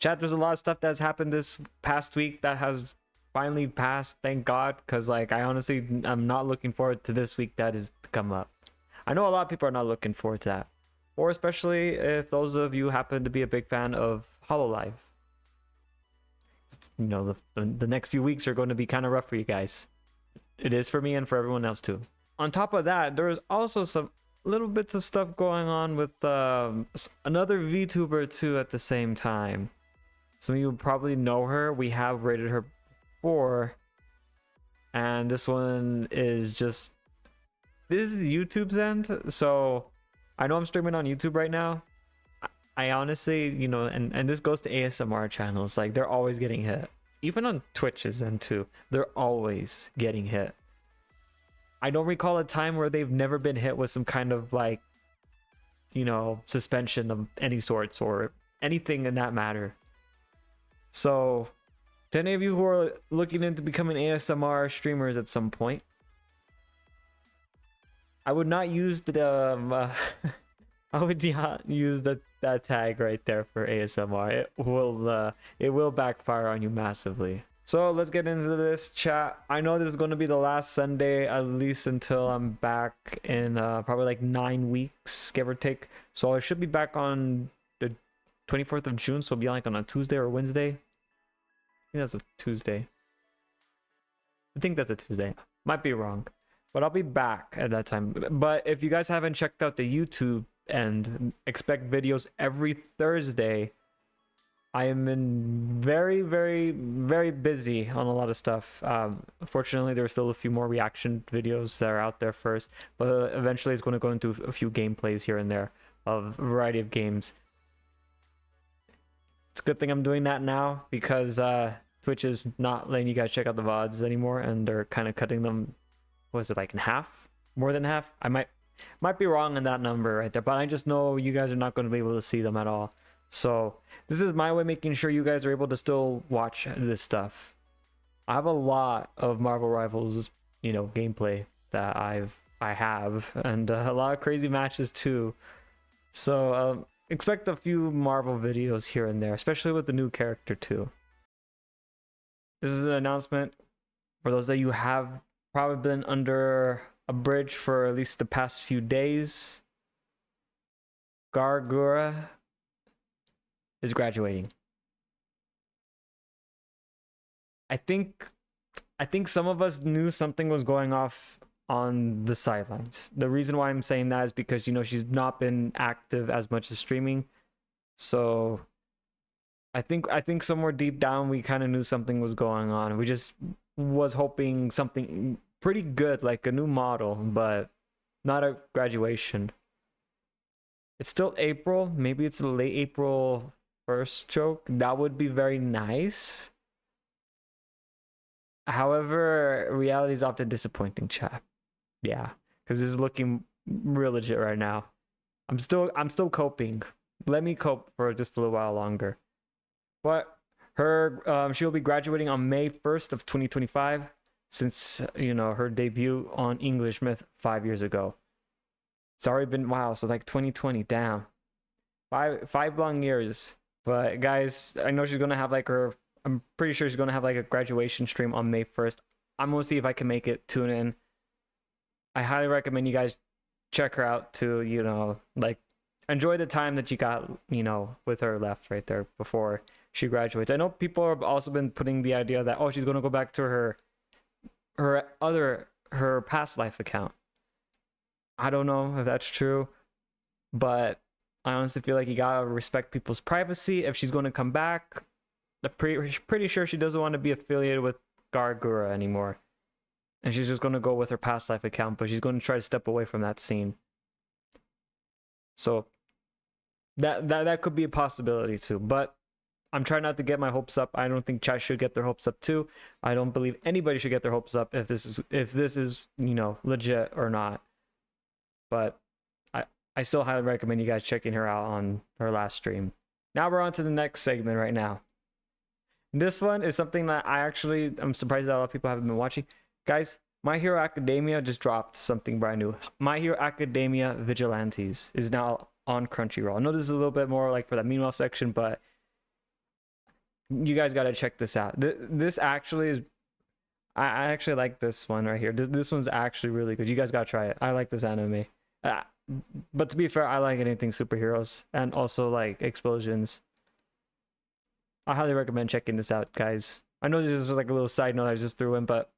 Chat, there's a lot of stuff that's happened this past week that has finally passed, thank God, because like I honestly I'm not looking forward to this week that is to come up. I know a lot of people are not looking forward to that, or especially if those of you happen to be a big fan of Hololive. You know, the next few weeks are going to be kind of rough for you guys. It is for me and for everyone else too. On top of that, there is also some little bits of stuff going on with another VTuber too at the same time. Some of you probably know her. We have rated her before, and this one is just, this is YouTube's end. So I know I'm streaming on YouTube right now. I honestly, you know, and this goes to ASMR channels, like they're always getting hit. Even on Twitch's end too, they're always getting hit. I don't recall a time where they've never been hit with some kind of like, you know, suspension of any sorts or anything in that matter. So to any of you who are looking into becoming ASMR streamers at some point, I would not use the I would not use that tag right there for ASMR. It will backfire on you massively. So let's get into this, chat. I know this is going to be the last Sunday, at least until I'm back in probably like 9 weeks, give or take. So I should be back on the 24th of June, so it'll be like on a Tuesday or Wednesday. I think that's a Tuesday. I think that's a Tuesday. Might be wrong, but I'll be back at that time. But if you guys haven't checked out the YouTube and expect videos every Thursday, I am in very busy on a lot of stuff. Unfortunately, there's still a few more reaction videos that are out there first, but eventually it's going to go into a few gameplays here and there of a variety of games. It's a good thing I'm doing that now, because Twitch is not letting you guys check out the VODs anymore, and they're kind of cutting them, what is it, like in half? More than half? I might be wrong on that number right there, but I just know you guys are not going to be able to see them at all. So this is my way of making sure you guys are able to still watch this stuff. I have a lot of Marvel Rivals, you know, gameplay that I have, and a lot of crazy matches too. So expect a few Marvel videos here and there, especially with the new character too. This is an announcement for those that you have probably been under a bridge for at least the past few days. Gura is graduating. I think some of us knew something was going off on the sidelines. The reason why I'm saying that is because, you know, she's not been active as much as streaming. So I think somewhere deep down we kind of knew something was going on. We just was hoping something pretty good, like a new model, but not a graduation. It's still April. Maybe it's a late April first joke. That would be very nice. However, reality is often disappointing, chat. Yeah, because this is looking real legit right now. I'm still coping. Let me cope for just a little while longer. But her she'll be graduating on May 1st of 2025, since, you know, her debut on English Myth 5 years ago. It's already been, wow, so like 2020, damn. Five long years. But guys, I know she's gonna have like I'm pretty sure she's gonna have like a graduation stream on May 1st. I'm gonna see if I can make it. Tune in. I highly recommend you guys check her out to, you know, like enjoy the time that you got, you know, with her left right there before she graduates. I know people have also been putting the idea that, oh, she's gonna go back to her past life account. I don't know if that's true, but I honestly feel like you gotta respect people's privacy. If she's going to come back, I'm pretty sure she doesn't want to be affiliated with Gura anymore, and she's just going to go with her past life account, but she's going to try to step away from that scene. So that could be a possibility too, but I'm trying not to get my hopes up. I don't think chat should get their hopes up too. I don't believe anybody should get their hopes up if this is you know, legit or not. But I still highly recommend you guys checking her out on her last stream. Now we're on to the next segment right now. This one is something that I'm surprised that a lot of people haven't been watching. Guys, My Hero Academia just dropped something brand new. My Hero Academia Vigilantes is now on Crunchyroll. I know this is a little bit more like for that meanwhile section, but You guys gotta check this out. This actually is. I actually like this one right here. This one's actually really good. You guys gotta try it. I like this anime. Uh, but to be fair, I like anything superheroes and also like explosions. I highly recommend checking this out, guys. I know this is like a little side note I just threw in, but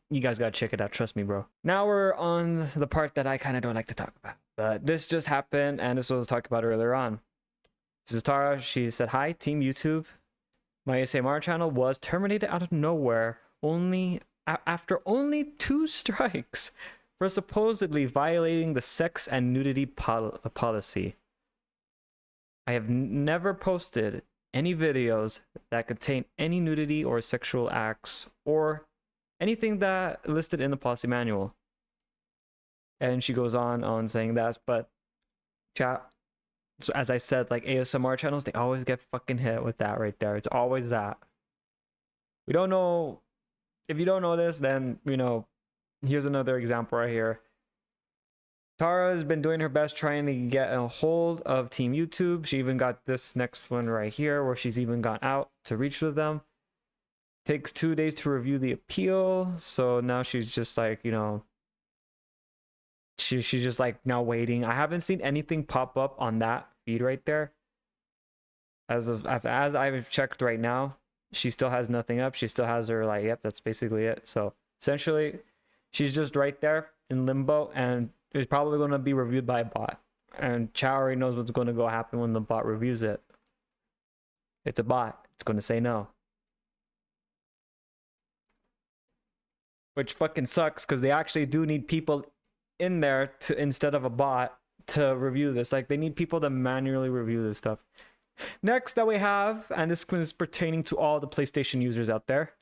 you guys gotta check it out. Trust me, bro. Now we're on the part that I kind of don't like to talk about. But this just happened, and this was talked about earlier on. This is Tara. She said, "Hi, Team YouTube. My ASMR channel was terminated out of nowhere after only 2 strikes for supposedly violating the sex and nudity policy. I have never posted any videos that contain any nudity or sexual acts or anything that listed in the policy manual." And she goes on saying that, but chat, so as I said, like ASMR channels, they always get fucking hit with that right there. It's always that. We don't know. If you don't know this, then, you know, here's another example right here. Tara has been doing her best trying to get a hold of Team YouTube. She even got this next one right here where she's even gone out to reach with them. Takes 2 days to review the appeal. So now she's just like, you know, she's just like now waiting. I haven't seen anything pop up on that feed right there. As I've checked right now, she still has nothing up. She still has her like, yep, that's basically it. So essentially, she's just right there in limbo, and it's probably going to be reviewed by a bot. And Chow already knows what's going to go happen when the bot reviews it. It's a bot. It's going to say no. Which fucking sucks, because they actually do need people in there to, instead of a bot, to review this. Like, they need people to manually review this stuff. Next that we have, and this is pertaining to all the PlayStation users out there,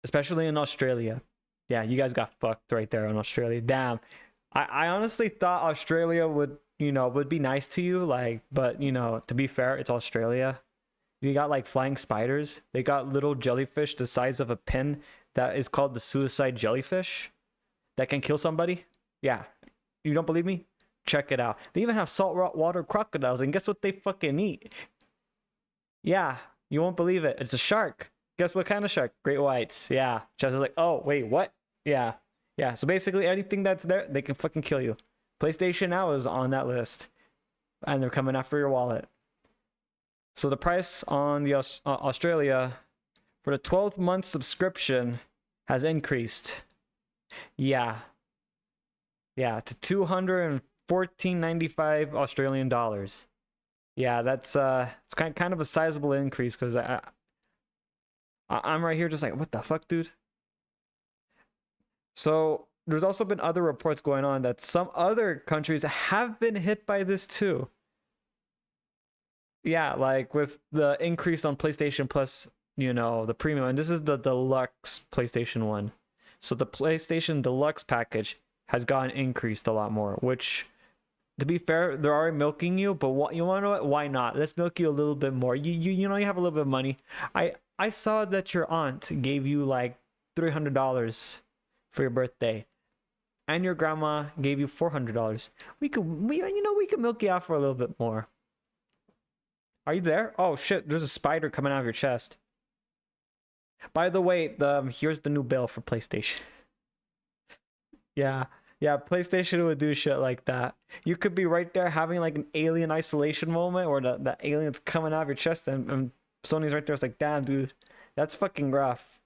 especially in Australia. Yeah, you guys got fucked right there in Australia. Damn. I honestly thought Australia would, you know, would be nice to you, like, but, you know, to be fair, it's Australia. You got like flying spiders. They got little jellyfish the size of a pin that is called the suicide jellyfish that can kill somebody. Yeah. You don't believe me? Check it out. They even have saltwater crocodiles, and guess what they fucking eat? Yeah, you won't believe it. It's a shark. Guess what kind of shark? Great whites. Yeah. Just like, oh, wait, what? Yeah. Yeah. So basically anything that's there, they can fucking kill you. PlayStation Now is on that list, and they're coming after your wallet. So the price on the Australia for the 12-month subscription has increased. Yeah. Yeah, to $214.95 Australian dollars. Yeah, that's it's kind of a sizable increase, because I'm right here just like, what the fuck, dude? So there's also been other reports going on that some other countries have been hit by this too. Yeah, like with the increase on PlayStation Plus, you know, the premium, and this is the deluxe PlayStation 1. So the PlayStation Deluxe package has gotten increased a lot more, which, to be fair, they're already milking you, but what, you want to know what? Why not? Let's milk you a little bit more. You know, you have a little bit of money. I saw that your aunt gave you like $300 for your birthday, and your grandma gave you $400. We could milk you out for a little bit more. Are you there? Oh shit, there's a spider coming out of your chest. By the way, here's the new bill for PlayStation. Yeah, PlayStation would do shit like that. You could be right there having like an alien isolation moment, or the alien's coming out of your chest, and Sony's right there. It's like, damn, dude, that's fucking rough.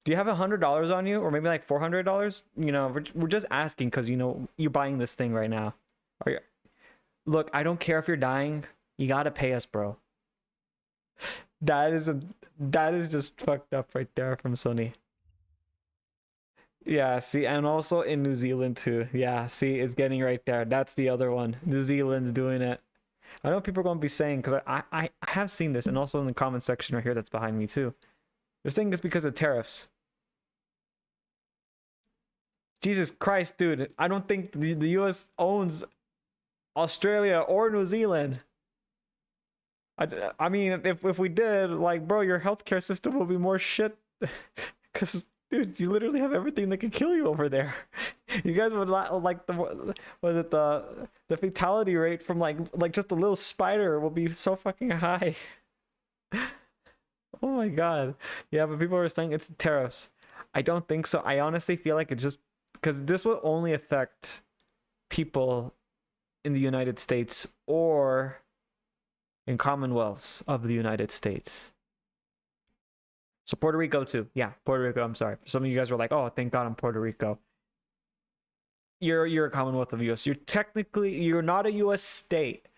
Do you have $100 on you, or maybe like $400? You know, we're just asking because, you know, you're buying this thing right now. Look, I don't care if you're dying. You gotta pay us, bro. That is just fucked up right there from Sony. Yeah, see, and also in New Zealand too. Yeah, see, it's getting right there. That's the other one. New Zealand's doing it. I know people are going to be saying, because I have seen this, and also in the comment section right here that's behind me too. They're saying it's because of tariffs. Jesus Christ, dude. I don't think the US owns Australia or New Zealand. I mean, if we did, like, bro, your healthcare system will be more shit. Because, dude, you literally have everything that can kill you over there. You guys would like the fatality rate from like just a little spider will be so fucking high. Oh my god. Yeah, but people are saying it's the tariffs. I don't think so. I honestly feel like it's just because this will only affect people in the United States or in commonwealths of the United States. So Puerto Rico too. Yeah, Puerto Rico. I'm sorry. Some of you guys were like, "Oh, thank God I'm Puerto Rico." You're a Commonwealth of US. You're not a US state,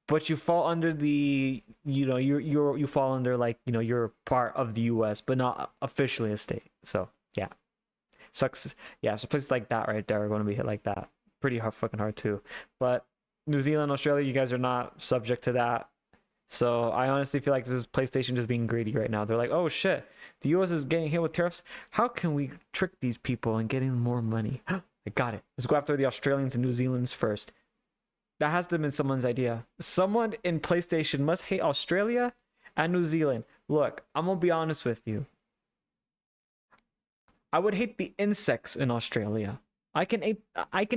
but you fall under the you fall under like you're part of the US, but not officially a state. So yeah, sucks. Yeah, so places like that right there are going to be hit like that. Pretty hard, fucking hard too. But New Zealand, Australia, you guys are not subject to that. So I honestly feel like this is PlayStation just being greedy right now. They're like, oh shit, the US is getting hit with tariffs. How can we trick these people and getting more money? I got it. Let's go after the Australians and New Zealanders first. That has to have been someone's idea. Someone in PlayStation must hate Australia and New Zealand. Look, I'm gonna be honest with you. I would hate the insects in Australia. I can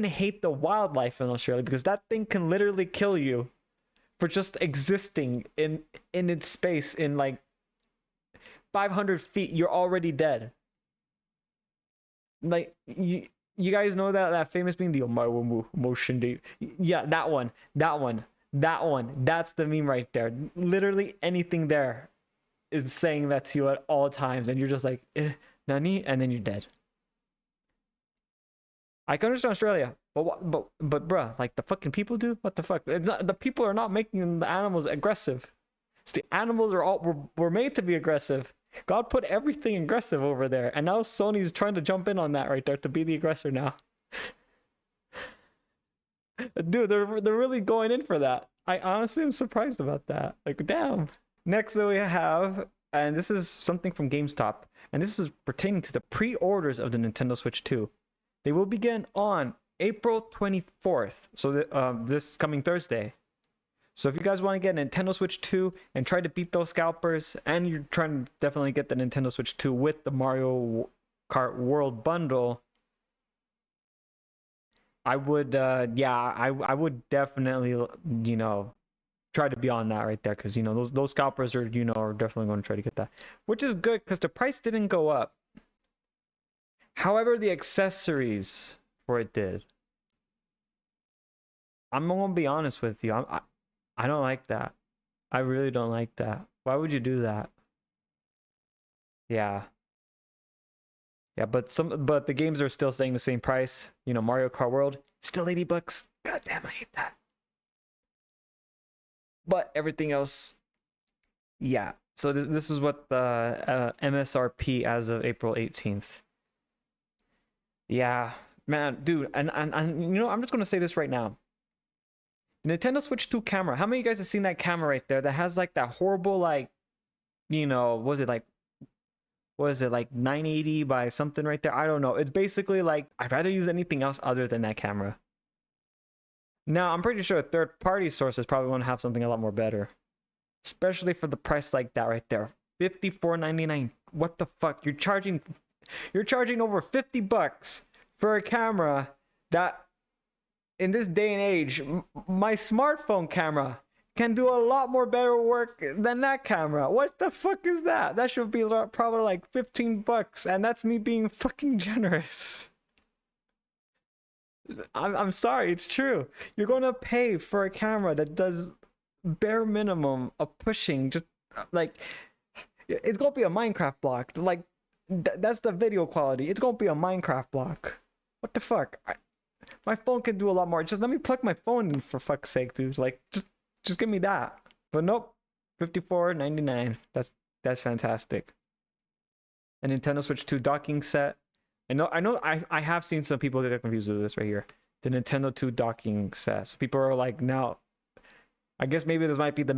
hate the wildlife in Australia because that thing can literally kill you for just existing in its space in like 500 feet. You're already dead. Like you guys know that famous meme, the motion day. Yeah, that one. That's the meme right there. Literally anything there is saying that to you at all times, and you're just like, nani, and then you're dead. I can understand Australia, but bruh, like the fucking people do. What the fuck? The people are not making the animals aggressive. It's the animals are all were made to be aggressive. God put everything aggressive over there, and now Sony's trying to jump in on that right there to be the aggressor now. Dude, they're really going in for that. I honestly am surprised about that. Like, damn. Next that we have, and this is something from GameStop, and this is pertaining to the pre-orders of the Nintendo Switch 2. They will begin on April 24th, so this coming Thursday. So if you guys want to get a Nintendo Switch 2 and try to beat those scalpers, and you're trying to definitely get the Nintendo Switch 2 with the Mario Kart World Bundle, I would, I would definitely, try to be on that right there, because those scalpers are, are definitely going to try to get that, which is good because the price didn't go up. However, the accessories for it did. I'm gonna be honest with you. I don't like that. I really don't like that. Why would you do that? Yeah. Yeah, but the games are still staying the same price. Mario Kart World still $80. God damn, I hate that. But everything else, yeah. So this is what the MSRP as of April 18th. Yeah, man, dude, and I'm just gonna say this right now. Nintendo Switch 2 camera. How many of you guys have seen that camera right there that has like that horrible like, was it like 980 by something right there? I don't know. It's basically like I'd rather use anything else other than that camera. Now, I'm pretty sure a third-party sources probably want to have something a lot more better. Especially for the price like that right there. $54.99. What the fuck? You're charging over $50 for a camera that in this day and age, my smartphone camera can do a lot more better work than that camera. What the fuck is that? That should be probably like $15, and that's me being fucking generous. I'm sorry, it's true. You're going to pay for a camera that does bare minimum of pushing, just like it's going to be a Minecraft block. Like that's the video quality. It's going to be a Minecraft block. What the fuck? My phone can do a lot more. Just let me plug my phone in for fuck's sake, dude. Like just give me that. But nope. $54.99. That's fantastic. A Nintendo Switch 2 docking set. I have seen some people get confused with this right here. The Nintendo 2 docking set. So people are like, now, I guess maybe this might be the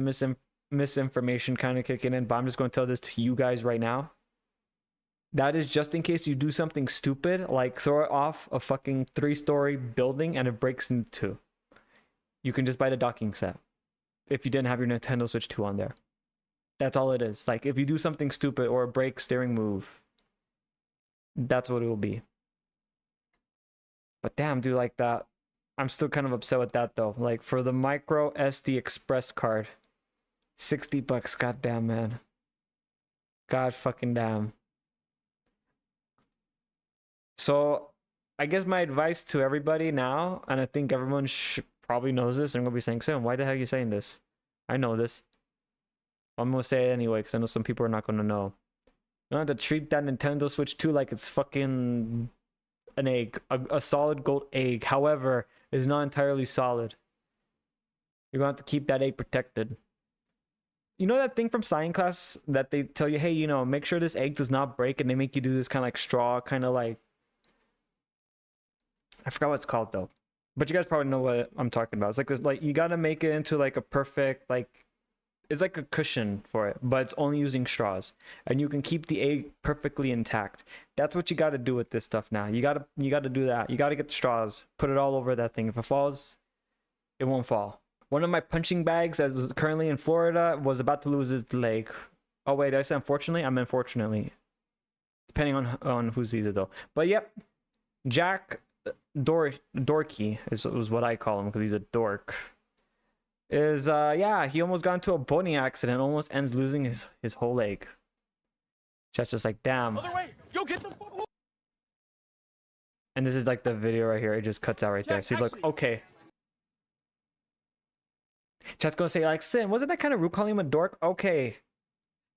misinformation kind of kicking in, but I'm just going to tell this to you guys right now. That is just in case you do something stupid, like throw it off a fucking 3-story building and it breaks into 2. You can just buy the docking set if you didn't have your Nintendo Switch 2 on there. That's all it is. Like if you do something stupid or a break steering move, that's what it will be. But damn, dude, like that. I'm still kind of upset with that though. Like for the micro SD express card, $60. Goddamn, man. God fucking damn. So I guess my advice to everybody now, and I think everyone probably knows this, and I'm gonna be saying, Sim, why the hell are you saying this? I know this. I'm gonna say it anyway because I know some people are not gonna know. You don't have to treat that Nintendo Switch 2 like it's fucking an egg, a solid gold egg. However, it's not entirely solid. You're gonna have to keep that egg protected. You know that thing from science class that they tell you, hey, you know, make sure this egg does not break, and they make you do this kind of like straw, kind of like, I forgot what it's called though, but you guys probably know what I'm talking about. It's like this, like you gotta make it into like a perfect, like it's like a cushion for it, but it's only using straws, and you can keep the egg perfectly intact. That's what you got to do with this stuff now. You gotta do that. You gotta get the straws, put it all over that thing. If it falls, it won't fall. One of my punching bags, as currently in Florida, was about to lose its leg. Oh wait, did I say unfortunately? I meant fortunately, depending on who sees it though. But yep, Jack Dorky was what I call him because he's a dork. Is yeah, he almost got into a boating accident, almost ends losing his whole leg. Just like damn. Other way. Yo, get the fuck. And this is like the video right here. It just cuts out right there. See, look, okay. Chat's gonna say like, Sin, wasn't that kind of rude calling him a dork? Okay.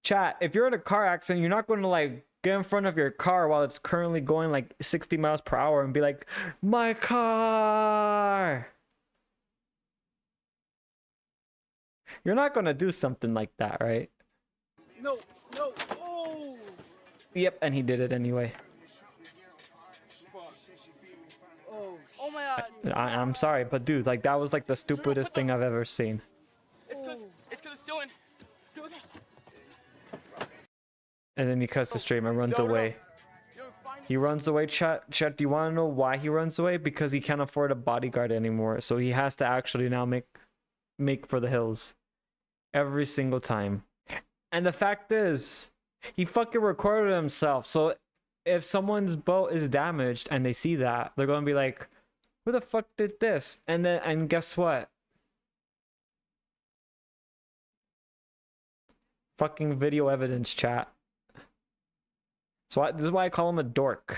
Chat, if you're in a car accident, you're not gonna like get in front of your car while it's currently going like 60 miles per hour and be like, my car. You're not gonna do something like that, right? No. Oh. Yep, and he did it anyway. Oh my God. I'm sorry, but dude, like that was like the stupidest thing I've ever seen. It's cause it's still in. And then he cuts the stream and runs away. He runs away, chat. Do you want to know why he runs away? Because he can't afford a bodyguard anymore. So he has to actually now make for the hills. Every single time. And the fact is, he fucking recorded himself. So if someone's boat is damaged and they see that, they're going to be like, who the fuck did this? And guess what? Fucking video evidence, chat. So this is why I call him a dork.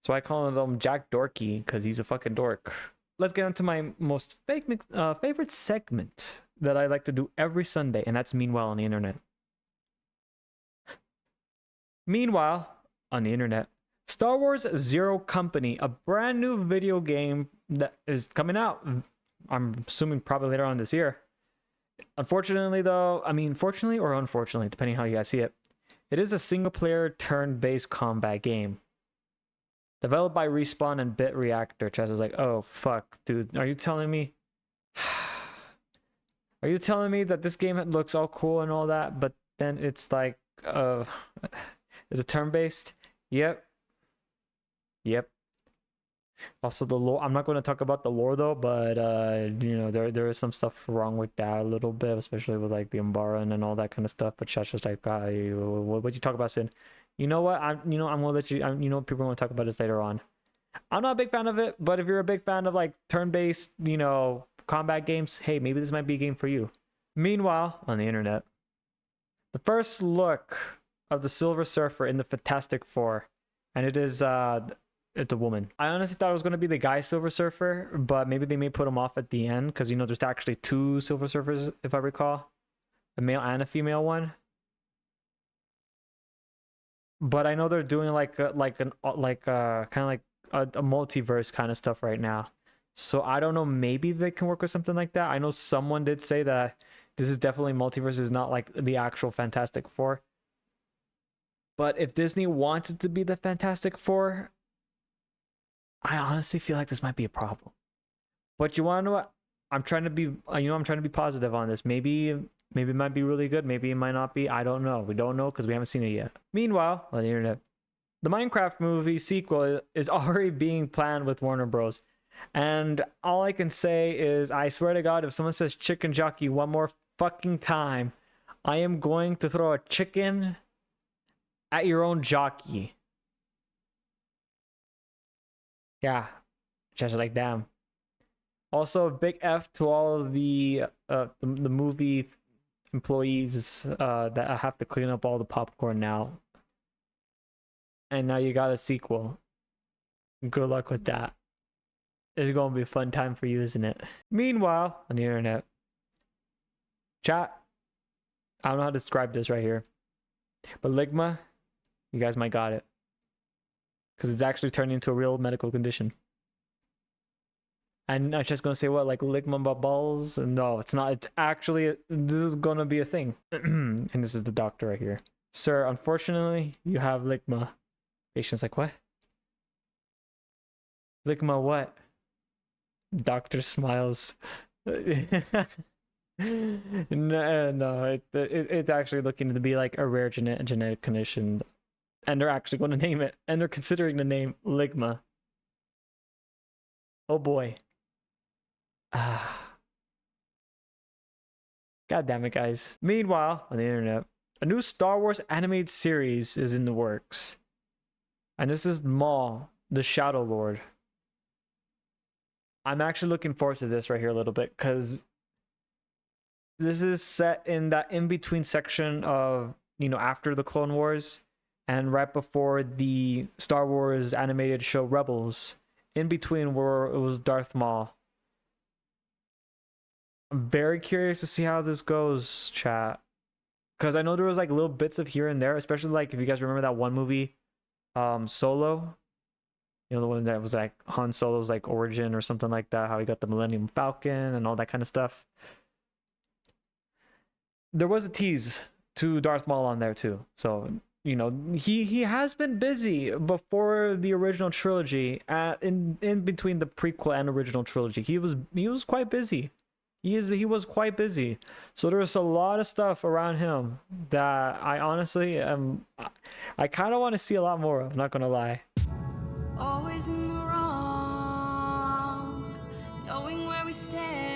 So I call him Jack Dorky, because he's a fucking dork. Let's get into my most favorite segment that I like to do every Sunday, and that's Meanwhile on the Internet. Meanwhile on the Internet, Star Wars Zero Company, a brand new video game that is coming out. I'm assuming probably later on this year. Unfortunately, though, I mean, fortunately or unfortunately, depending how you guys see it, it is a single-player turn-based combat game. Developed by Respawn and Bit Reactor. Chaz is like, oh, fuck, dude. Are you telling me? Are you telling me that this game looks all cool and all that, but then it's like, is it turn-based? Yep. Also, the lore. I'm not going to talk about the lore though, but you know, there is some stuff wrong with that a little bit, especially with like the Umbaran and all that kind of stuff. But Chacha's just like, what you talk about, Sin? You know what? I'm gonna let you. You know, people want to talk about this later on. I'm not a big fan of it, but if you're a big fan of like turn-based, you know, combat games, hey, maybe this might be a game for you. Meanwhile, on the internet, the first look of the Silver Surfer in the Fantastic Four, and it is it's a woman. I honestly thought it was going to be the guy Silver Surfer, but maybe they may put him off at the end because, you know, there's actually two Silver Surfers, if I recall, a male and a female one. But I know they're doing like kind of like a multiverse kind of stuff right now. So I don't know, maybe they can work with something like that. I know someone did say that this is definitely multiverse, is not like the actual Fantastic Four. But if Disney wants it to be the Fantastic Four, I honestly feel like this might be a problem. But you want to know what? I'm trying to be, I'm trying to be positive on this. Maybe it might be really good. Maybe it might not be. I don't know. We don't know because we haven't seen it yet. Meanwhile, on the internet, the Minecraft movie sequel is already being planned with Warner Bros. And all I can say is, I swear to God, if someone says chicken jockey one more fucking time, I am going to throw a chicken at your own jockey. Yeah, just like damn. Also, big F to all of the movie employees that have to clean up all the popcorn now. And now you got a sequel. Good luck with that. It's gonna be a fun time for you, isn't it? Meanwhile, on the internet, chat, I don't know how to describe this right here, but ligma, you guys might got it, because it's actually turning into a real medical condition. And I'm just gonna say what, like ligma balls? No, it's not. It's actually, this is gonna be a thing. And this is the doctor right here. Sir, unfortunately, you have ligma. Patient's like, what? Ligma what? Doctor smiles. No, it's actually looking to be like a rare genetic condition, and they're actually going to name it, and they're considering the name ligma. Oh boy. God damn it, guys. Meanwhile, on the internet, a new Star Wars animated series is in the works, and this is Maul, the Shadow Lord. I'm actually looking forward to this right here a little bit, because this is set in that in-between section of, you know, after the Clone Wars and right before the Star Wars animated show Rebels. In between where it was Darth Maul. I'm very curious to see how this goes, chat. Because I know there was like little bits of here and there, especially like if you guys remember that one movie, Solo. You know, the one that was like Han Solo's like origin or something like that, how he got the Millennium Falcon and all that kind of stuff. There was a tease to Darth Maul on there too. So, you know, he has been busy before the original trilogy, in between the prequel and original trilogy. He was quite busy. He was quite busy. So there's a lot of stuff around him that I honestly I kind of want to see a lot more of, not gonna lie. Always in the wrong, knowing where we stand.